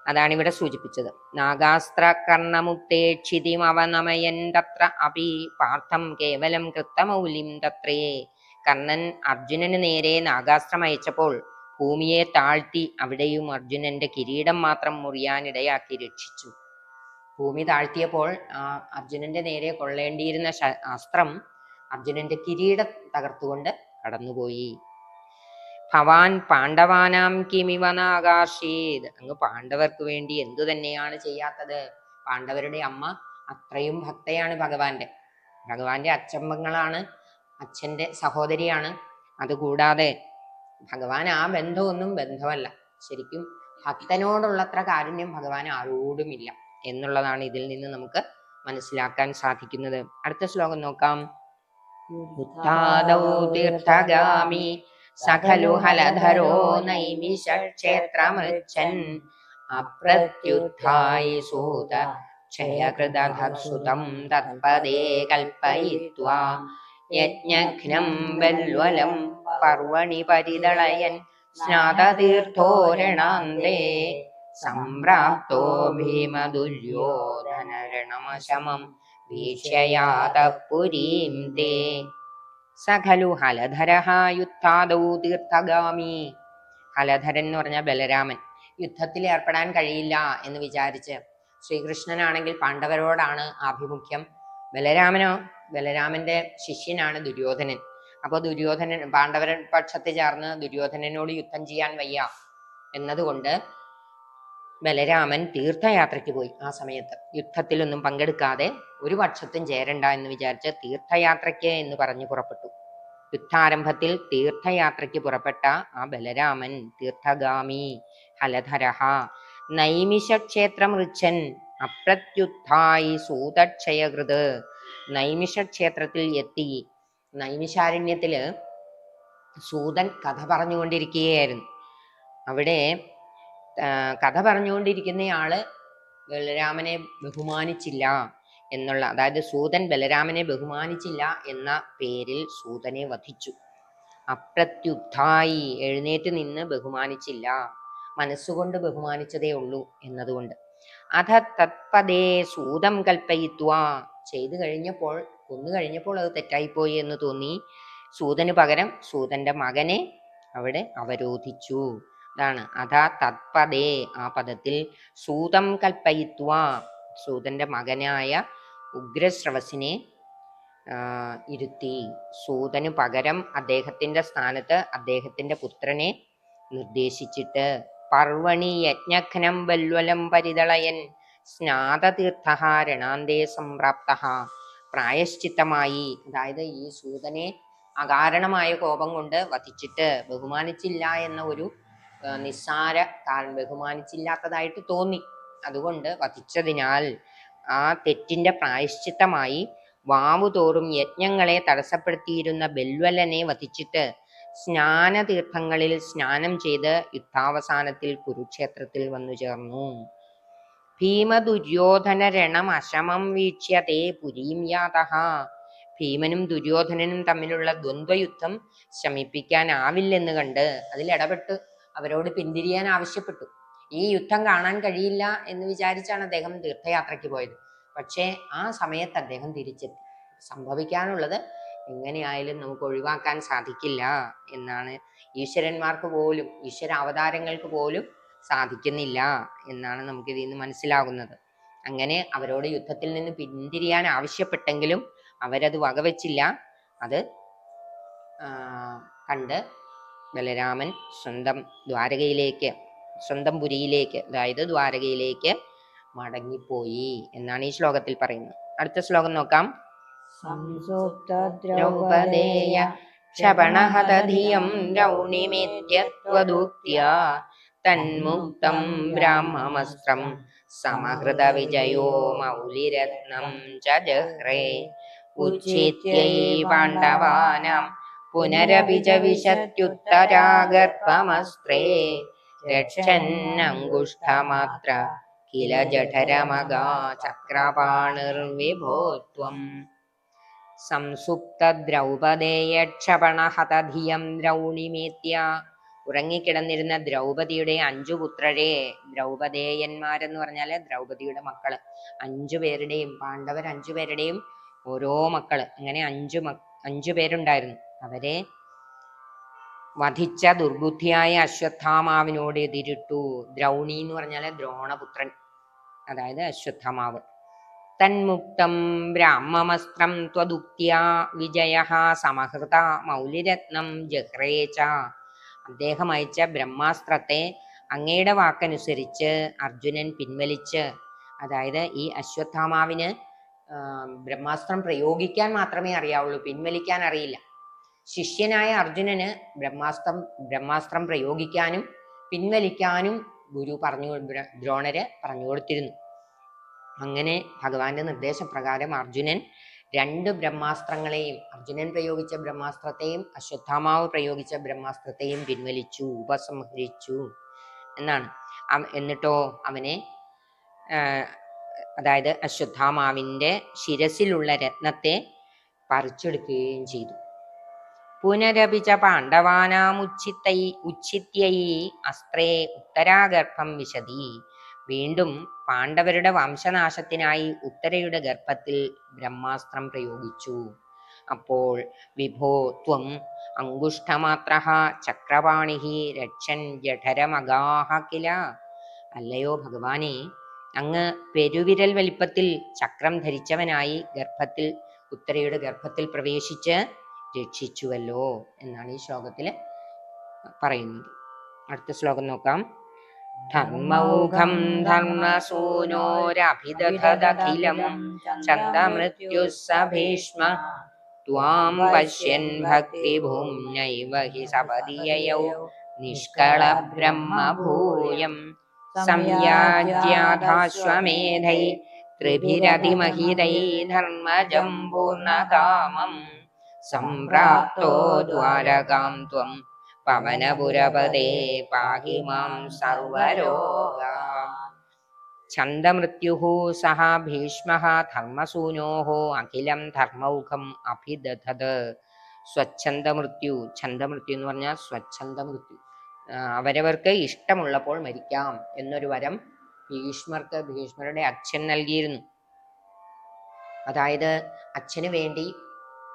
അതാണ് ഇവിടെ സൂചിപ്പിച്ചത്. നാഗാസ്ത്ര കർണമുക്തേക്ഷിതിം അവനമയൻ തത്ര അപി പാർത്ഥം കേവലം കൃത്തമൗലിം തത്രേ. കർണൻ അർജുനന് നേരെ നാഗാസ്ത്രം അയച്ചപ്പോൾ ഭൂമിയെ താഴ്ത്തി അവിടെയും അർജുനന്റെ കിരീടം മാത്രം മുറിയാനിടയാക്കി രക്ഷിച്ചു. ഭൂമി താഴ്ത്തിയപ്പോൾ അർജുനന്റെ നേരെ കൊള്ളേണ്ടിയിരുന്ന അസ്ത്രം അർജുനന്റെ കിരീടം തകർത്തുകൊണ്ട് കടന്നുപോയി. ഭവാൻ പാണ്ഡവാനാം കിമിവ നാകാർഷീത്. അങ്ങ് പാണ്ഡവർക്ക് വേണ്ടി എന്തു തന്നെയാണ് ചെയ്യാത്തത്? പാണ്ഡവരുടെ അമ്മ അത്രയും ഭക്തയാണ് ഭഗവാന്റെ അച്ചമ്മങ്ങളാണ്, അച്ഛന്റെ സഹോദരിയാണ്. അതുകൂടാതെ ഭഗവാൻ ആ ബന്ധമൊന്നും ബന്ധമല്ല. ശരിക്കും ഭക്തനോടുള്ളത്ര കാരുണ്യം ഭഗവാൻ ആരോടുമില്ല എന്നുള്ളതാണ് ഇതിൽ നിന്ന് നമുക്ക് മനസ്സിലാക്കാൻ സാധിക്കുന്നത്. അടുത്ത ശ്ലോകം നോക്കാം. ഉത്ഥാദൗ തീർത്ഥഗാമി സഖലു ഹലധരോ നൈമിഷ ക്ഷേത്രമൃച്ഛൻ അപ്രത്യുത്ഥായി സൂത ക്ഷയകൃതധസുതം തത്പദേ കൽപ്പയിത്വാ യജ്ഞഘ്നം ബൽവലം പർവണി പരിദളയൻ സ്നാതതീർത്ഥോരണാന്തേ സംപ്രാപ്തോ ഭീമദുര്യോധനരണമശമം വീക്ഷ്യയാതഃ പുരീം തേ. സ ഖലു ഹലധരഃ യുദ്ധാദൗ തീർത്ഥഗാമി. ഹലധരൻ എന്ന് പറഞ്ഞ ബലരാമൻ യുദ്ധത്തിൽ ഏർപ്പെടാൻ കഴിയില്ല എന്ന് വിചാരിച്ച്, ശ്രീകൃഷ്ണനാണെങ്കിൽ പാണ്ഡവരോടാണ് ആഭിമുഖ്യം, ബലരാമന്റെ ശിഷ്യനാണ് ദുര്യോധനൻ. അപ്പോൾ ദുര്യോധനൻ പാണ്ഡവർ പക്ഷത്ത് ചേർന്ന് ദുര്യോധനനോട് യുദ്ധം ചെയ്യാൻ വയ്യ എന്നതുകൊണ്ട് ബലരാമൻ തീർത്ഥയാത്രയ്ക്ക് പോയി. ആ സമയത്ത് യുദ്ധത്തിലൊന്നും പങ്കെടുക്കാതെ ഒരു പക്ഷത്തും ചേരണ്ട എന്ന് വിചാരിച്ച് തീർത്ഥയാത്രയ്ക്ക് എന്ന് പറഞ്ഞു പുറപ്പെട്ടു. യുദ്ധാരംഭത്തിൽ തീർത്ഥയാത്രയ്ക്ക് പുറപ്പെട്ട ആ ബലരാമൻ തീർത്ഥഗാമി ഹലധരഹ നൈമിഷക്ഷേത്രം ഋച്ഛൻ അപ്രത്യുത്ഥായി സൂതക്ഷയകൃത്. നൈമിഷക്ഷേത്രത്തിൽ എത്തി. നൈമിഷാരണ്യത്തില് സൂതൻ കഥ പറഞ്ഞുകൊണ്ടിരിക്കുകയായിരുന്നു. അവിടെ കഥ പറഞ്ഞുകൊണ്ടിരിക്കുന്നയാള് ബലരാമനെ ബഹുമാനിച്ചില്ല എന്നുള്ള, അതായത് സൂതൻ ബലരാമനെ ബഹുമാനിച്ചില്ല എന്ന പേരിൽ സൂതനെ വധിച്ചു. അപ്രത്യുത്ഥായി എഴുന്നേറ്റ് നിന്ന് ബഹുമാനിച്ചില്ല, മനസ്സുകൊണ്ട് ബഹുമാനിച്ചതേ ഉള്ളൂ എന്നതുകൊണ്ട്. അധ തത്പദേ സൂതം കൽപ്പയിത്വാ. ചെയ്തു കഴിഞ്ഞപ്പോൾ, കൊന്നു കഴിഞ്ഞപ്പോൾ അത് തെറ്റായിപ്പോയി എന്ന് തോന്നി. സൂതന് പകരം സൂതന്റെ മകനെ അവിടെ അവരോധിച്ചു. അതാണ് അധ തത്പദേ. ആ പദത്തിൽ സൂതം കൽപ്പയിത്വാ, സൂതന്റെ മകനായ ഉഗ്രശ്രവസിനെ ഇരുത്തി. സൂതന് പകരം അദ്ദേഹത്തിന്റെ സ്ഥാനത്ത് അദ്ദേഹത്തിന്റെ പുത്രനെ നിർദ്ദേശിച്ചിട്ട് പർവണി യജ്ഞഘ്നം ബൽവലം പരിദളയൻ സ്നാതതീർത്ഥ രണാന്തേ സംപ്രാപ്ത. പ്രായശ്ചിത്തമായി, അതായത് ഈ സൂതനെ അകാരണമായ കോപം കൊണ്ട് വധിച്ചിട്ട് ബഹുമാനിച്ചില്ല എന്ന ഒരു നിസ്സാര ബഹുമാനിച്ചില്ലാത്തതായിട്ട് തോന്നി, അതുകൊണ്ട് വധിച്ചതിനാൽ ആ തെറ്റിന്റെ പ്രായശ്ചിത്തമായി വാവുതോറും യജ്ഞങ്ങളെ തടസ്സപ്പെടുത്തിയിരുന്ന ബൽവലനെ വധിച്ചിട്ട് സ്നാനതീർത്ഥങ്ങളിൽ സ്നാനം ചെയ്ത് യുദ്ധാവസാനത്തിൽ കുരുക്ഷേത്രത്തിൽ വന്നു ചേർന്നു. ഭീമദുര്യോധന രണം അശമം വീക്ഷ്യ തേ പുരീം യാതഃ. ഭീമനും ദുര്യോധനനും തമ്മിലുള്ള ദ്വന്ദ്വയുദ്ധം ശമിപ്പിക്കാനാവില്ലെന്ന് കണ്ട് അതിലിടപെട്ട് അവരോട് പിന്തിരിയാൻ ആവശ്യപ്പെട്ടു. ഈ യുദ്ധം കാണാൻ കഴിയില്ല എന്ന് വിചാരിച്ചാണ് അദ്ദേഹം തീർത്ഥയാത്രയ്ക്ക് പോയത്. പക്ഷേ ആ സമയത്ത് അദ്ദേഹം തിരിച്ചെത്തി. സംഭവിക്കാനുള്ളത് എങ്ങനെയായാലും നമുക്ക് ഒഴിവാക്കാൻ സാധിക്കില്ല എന്നാണ്, ഈശ്വരന്മാർക്ക് പോലും, ഈശ്വര അവതാരങ്ങൾക്ക് പോലും സാധിക്കുന്നില്ല എന്നാണ് നമുക്ക് ഇതിൽ നിന്ന് മനസ്സിലാകുന്നത്. അങ്ങനെ അവരോട് യുദ്ധത്തിൽ നിന്ന് പിന്തിരിയാൻ ആവശ്യപ്പെട്ടെങ്കിലും അവരത് വകവെച്ചില്ല. അത് കണ്ട് ബലരാമൻ സ്വന്തം പുരിയിലേക്ക്, അതായത് ദ്വാരകയിലേക്ക് മടങ്ങിപ്പോയി എന്നാണ് ഈ ശ്ലോകത്തിൽ പറയുന്നത്. അടുത്ത ശ്ലോകം നോക്കാം. ദ്രൗപദേയ ക്ഷപണഹതധിയം രൗണിമേത്യത്വദുക്ത്യാ തന്മുക്തം ബ്രാഹ്മമസ്ത്രം സമഹൃത വിജയോ മൗലിരത്നം ച ജഹ്രേ ഉച്ഛേത്യൈ പാണ്ഡവാനാം പുനരപി ച വിശത്യുത്തരാഗർഭമസ്ത്രേ രക്ഷന്നംഗുഷ്ഠമാത്ര കില ജഠരമഗാ ചക്രപാണിർവിഭോത്വം. സംസുപ്ത ദ്രൗപദേയ ക്ഷപണഹതധിയം ദ്രൗണിമേത്യ. ഉറങ്ങിക്കിടന്നിരുന്ന ദ്രൗപദിയുടെ 5 പുത്രരെ, ദ്രൗപദേയന്മാരെന്ന് പറഞ്ഞാല് ദ്രൗപദിയുടെ മക്കള്, 5 പേരുടെയും, പാണ്ഡവർ 5 പേരുടെയും ഓരോ മക്കള്, അങ്ങനെ 5 പേരുണ്ടായിരുന്നു. അവരെ വധിച്ച ദുർബുദ്ധിയായ അശ്വത്ഥാമാവിനോട് എതിരിട്ടു. ദ്രൗണി എന്ന് പറഞ്ഞാല് ദ്രോണപുത്രൻ, അതായത് അശ്വത്ഥാമാവ്. തന്മുക്തം ബ്രാഹ്മമസ്ത്രം ത്വദുക്ത്യാ വിജയഃ സമഹൃത മൗലിരത്നം ജഹ്രേച. അദ്ദേഹം അയച്ച ബ്രഹ്മാസ്ത്രത്തെ അങ്ങയുടെ വാക്കനുസരിച്ച് അർജുനൻ പിൻവലിച്ച്, അതായത് ഈ അശ്വത്ഥാമാവിന് ബ്രഹ്മാസ്ത്രം പ്രയോഗിക്കാൻ മാത്രമേ അറിയാവുള്ളൂ, പിൻവലിക്കാൻ അറിയില്ല. ശിഷ്യനായ അർജുനന് ബ്രഹ്മാസ്ത്രം പ്രയോഗിക്കാനും പിൻവലിക്കാനും ഗുരു ദ്രോണര് പറഞ്ഞു കൊടുത്തിരുന്നു. അങ്ങനെ ഭഗവാന്റെ നിർദ്ദേശപ്രകാരം അർജുനൻ 2 ബ്രഹ്മാസ്ത്രങ്ങളെയും, അർജുനൻ പ്രയോഗിച്ച ബ്രഹ്മാസ്ത്രത്തെയും അശ്വത്ഥാമാവ് പ്രയോഗിച്ച ബ്രഹ്മാസ്ത്രത്തെയും പിൻവലിച്ചു, ഉപസംഹരിച്ചു എന്നാണ്. എന്നിട്ടോ അവനെ അതായത് അശ്വത്ഥാമാവിൻ്റെ ശിരസിലുള്ള രത്നത്തെ പറിച്ചെടുക്കുകയും ചെയ്തു. പുനരപിച്ച ഉച്ചിത്യൈ അസ്ത്രേ ഉത്തരാഗർഭം വിശതി. വീണ്ടും പാണ്ഡവരുടെ വംശനാശത്തിനായി ഉത്തരയുടെ ഗർഭത്തിൽ ബ്രഹ്മാസ്ത്രം പ്രയോഗിച്ചു. അപ്പോൾ വിഭോ ത്വം അങ്കുഷ്ടമാത്രഃ ചക്രപാണിഃ രക്ഷൻ ജഠരമഗാഃ കില. അല്ലയോ ഭഗവാനെ, അങ്ങ് പെരുവിരൽ വലിപ്പത്തിൽ ചക്രം ധരിച്ചവനായി ഉത്തരയുടെ ഗർഭത്തിൽ പ്രവേശിച്ച് രക്ഷിച്ചുവല്ലോ എന്നാണ് ഈ ശ്ലോകത്തിൽ പറയുന്നത്. അടുത്ത ശ്ലോകം നോക്കാം. ധർമ്മൗഘം ധർമ്മസൂനോരഭിദധദഖിലം ചന്ദമൃത്യുഃ സ ഭീഷ്മ ത്വാം പശ്യൻ ഭക്തിഭൂമ്നൈവ ഹി സപദി യയൗ നിഷ്കളബ്രഹ്മഭൂയം സംയാജ്യാധാശ്വമേധൈ ത്രിഭിരതിമഹിതൈ ധർമ്മജം പൂർണ്ണകാമം സംപ്രാപ്തോ ദ്വാരകാം ത്വം പവനപുരപദേ പാഹി മാം സർവരോഗാൻ. ഛന്ദമൃത്യുഃ സഹ ഭീഷ്മഃ ധർമ്മസൂനോഃ അഖിലം ധർമ്മൗഘം അഭിദധത്. സ്വച്ഛന്ദമൃത്യു, ഛന്ദമൃത്യു എന്ന് പറഞ്ഞാൽ സ്വച്ഛന്ദമൃത്യു, അവരവർക്ക് ഇഷ്ടമുള്ളപ്പോൾ മരിക്കാം എന്നൊരു വരം ഭീഷ്മരുടെ അച്ഛൻ നൽകിയിരുന്നു. അതായത് അച്ഛന് വേണ്ടി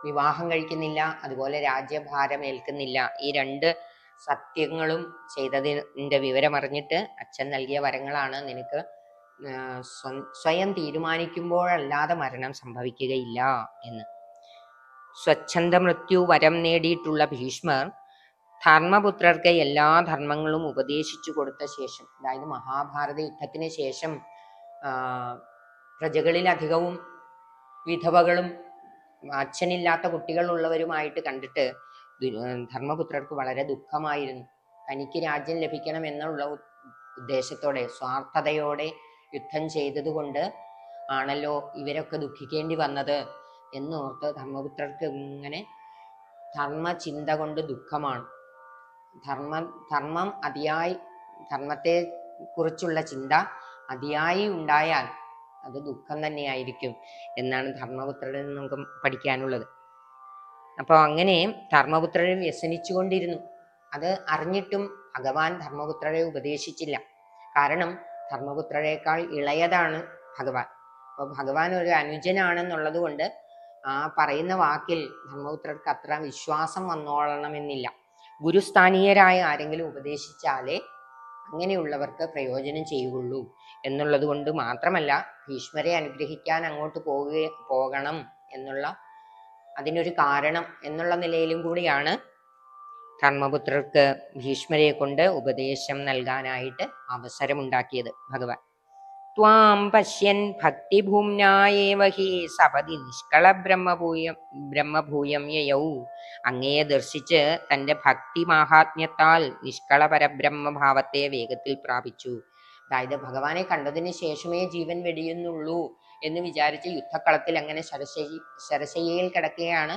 വിവാഹം കഴിക്കുന്നില്ല, അതുപോലെ രാജ്യഭാരം ഏൽക്കുന്നില്ല. ഈ രണ്ട് സത്യങ്ങളും ചെയ്തതിൻ്റെ വിവരമറിഞ്ഞിട്ട് അച്ഛൻ നൽകിയ വരങ്ങളാണ്. നിനക്ക് സ്വയം തീരുമാനിക്കുമ്പോഴല്ലാതെ മരണം സംഭവിക്കുകയില്ല എന്ന്. സ്വച്ഛന്ദ മൃത്യു വരം നേടിയിട്ടുള്ള ഭീഷ്മർ ധർമ്മപുത്രർക്ക് എല്ലാ ധർമ്മങ്ങളും ഉപദേശിച്ചു കൊടുത്ത ശേഷം, അതായത് മഹാഭാരത യുദ്ധത്തിന് ശേഷം പ്രജകളിലധികവും വിധവകളും അച്ഛനില്ലാത്ത കുട്ടികളുള്ളവരുമായിട്ട് കണ്ടിട്ട് ധർമ്മപുത്രർക്ക് വളരെ ദുഃഖമായിരുന്നു. തനിക്ക് രാജ്യം ലഭിക്കണം എന്നുള്ള ഉദ്ദേശത്തോടെ സ്വാർത്ഥതയോടെ യുദ്ധം ചെയ്തതുകൊണ്ട് ആണല്ലോ ഇവരൊക്കെ ദുഃഖിക്കേണ്ടി വന്നത് എന്നോർത്ത് ധർമ്മപുത്രർക്ക് ഇങ്ങനെ ധർമ്മചിന്ത കൊണ്ട് ദുഃഖമാണ്. ധർമ്മത്തെ കുറിച്ചുള്ള ചിന്ത അതിയായി ഉണ്ടായാൽ അത് ദുഃഖം തന്നെയായിരിക്കും എന്നാണ് ധർമ്മപുത്രരിൽ നിന്ന് നമുക്ക് പഠിക്കാനുള്ളത്. അപ്പോൾ അങ്ങനെ ധർമ്മപുത്രരെ വ്യസനിച്ചു കൊണ്ടിരുന്നു. അത് അറിഞ്ഞിട്ടും ഭഗവാൻ ധർമ്മപുത്രരെ ഉപദേശിച്ചില്ല. കാരണം ധർമ്മപുത്രരെക്കാൾ ഇളയതാണ് ഭഗവാൻ. അപ്പോൾ ഭഗവാൻ ഒരു അനുജനാണെന്നുള്ളത് കൊണ്ട് ആ പറയുന്ന വാക്കിൽ ധർമ്മപുത്രർക്ക് അത്ര വിശ്വാസം വന്നോളണമെന്നില്ല. ഗുരുസ്ഥാനീയരായ ആരെങ്കിലും ഉപദേശിച്ചാലേ അങ്ങനെയുള്ളവർക്ക് പ്രയോജനം ചെയ്യുകയുള്ളൂ എന്നുള്ളത് കൊണ്ട് മാത്രമല്ല, ഭീഷ്മരെ അനുഗ്രഹിക്കാൻ അങ്ങോട്ട് പോകണം എന്നുള്ള അതിനൊരു കാരണം എന്നുള്ള നിലയിലും കൂടിയാണ് ധർമ്മപുത്രർക്ക് ഭീഷ്മരെ കൊണ്ട് ഉപദേശം നൽകാനായിട്ട് അവസരമുണ്ടാക്കിയത് ഭഗവാൻ. ത്വാം പശ്യൻ ഭക്തിഭൂമ്നായേവ ഹി സപതി നിഷ്കള ബ്രഹ്മഭൂയം യയൗ. അങ്ങയെ ദർശിച്ച് തൻ്റെ ഭക്തി മാഹാത്മ്യത്താൽ നിഷ്കള പരബ്രഹ്മഭാവത്തെ വേഗത്തിൽ പ്രാപിച്ചു. അതായത് ഭഗവാനെ കണ്ടതിന് ശേഷമേ ജീവൻ വെടിയുന്നുള്ളൂ എന്ന് വിചാരിച്ച് യുദ്ധക്കളത്തിൽ അങ്ങനെ ശരശയ്യയിൽ കിടക്കുകയാണ്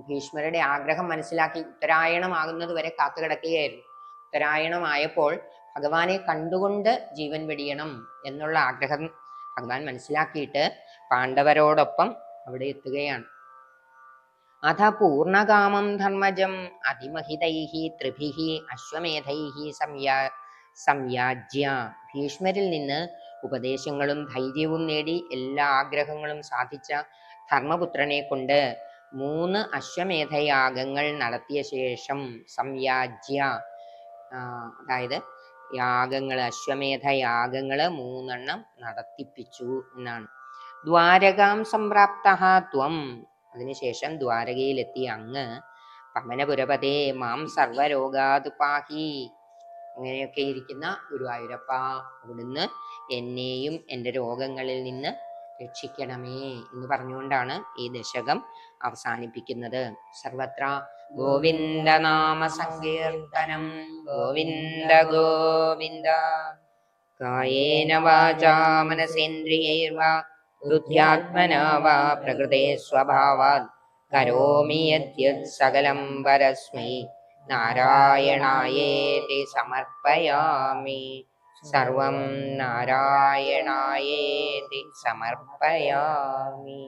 ഭീഷ്മരുടെ ആഗ്രഹം മനസ്സിലാക്കി ഉത്തരായണമാകുന്നത് വരെ കാത്തു കിടക്കുകയായിരുന്നു. ഉത്തരായണമായപ്പോൾ ഭഗവാനെ കണ്ടുകൊണ്ട് ജീവൻ വെടിയണം എന്നുള്ള ആഗ്രഹം ഭഗവാൻ മനസ്സിലാക്കിയിട്ട് പാണ്ഡവരോടൊപ്പം അവിടെ എത്തുകയാണ്. അഥ പൂർണ്ണകാമം ധർമ്മജം അതിമഹിതൈഃ ത്രിഭിഃ അശ്വമേധൈഃ സംയാജ്യ. ഭീഷ്മരിൽ നിന്ന് ഉപദേശങ്ങളും ധൈര്യവും നേടി എല്ലാ ആഗ്രഹങ്ങളും സാധിച്ച ധർമ്മപുത്രനെ കൊണ്ട് 3 അശ്വമേധയാഗങ്ങൾ നടത്തിയ ശേഷം സംയാജ്യ, അതായത് അശ്വമേധയാഗങ്ങൾ 3 നടത്തിപ്പിച്ചു എന്നാണ്. ദ്വാരകാം സംപ്രാപ്തഃ ത്വം. അതിനുശേഷം ദ്വാരകയിലെത്തിയ അങ്ങ് പവനപുരപതേ മാം സർവരോഗാത് പാഹി. അങ്ങനെയൊക്കെ ഇരിക്കുന്ന ഗുരുവായൂരപ്പ, അവിടുന്ന് എന്നെയും എൻ്റെ രോഗങ്ങളിൽ നിന്ന് രക്ഷിക്കണമേ എന്ന് പറഞ്ഞുകൊണ്ടാണ് ഈ ദശകം അവസാനിപ്പിക്കുന്നത്. സർവത്ര ഗോവിന്ദനാമ സങ്കീർത്തനം. ഗോവിന്ദ ഗോവിന്ദ. കായേന വാചാ മനസേന്ദ്രിയൈർവാ ബുദ്ധ്യാത്മനാ വാ പ്രകൃതേ സ്വഭാവാത് കരോമി യദ്യത് സകലം പരസ്മൈ നാരായണായേതി സമർപ്പയാമി. സർവം നാരായണായേതി സമർപ്പയാമി.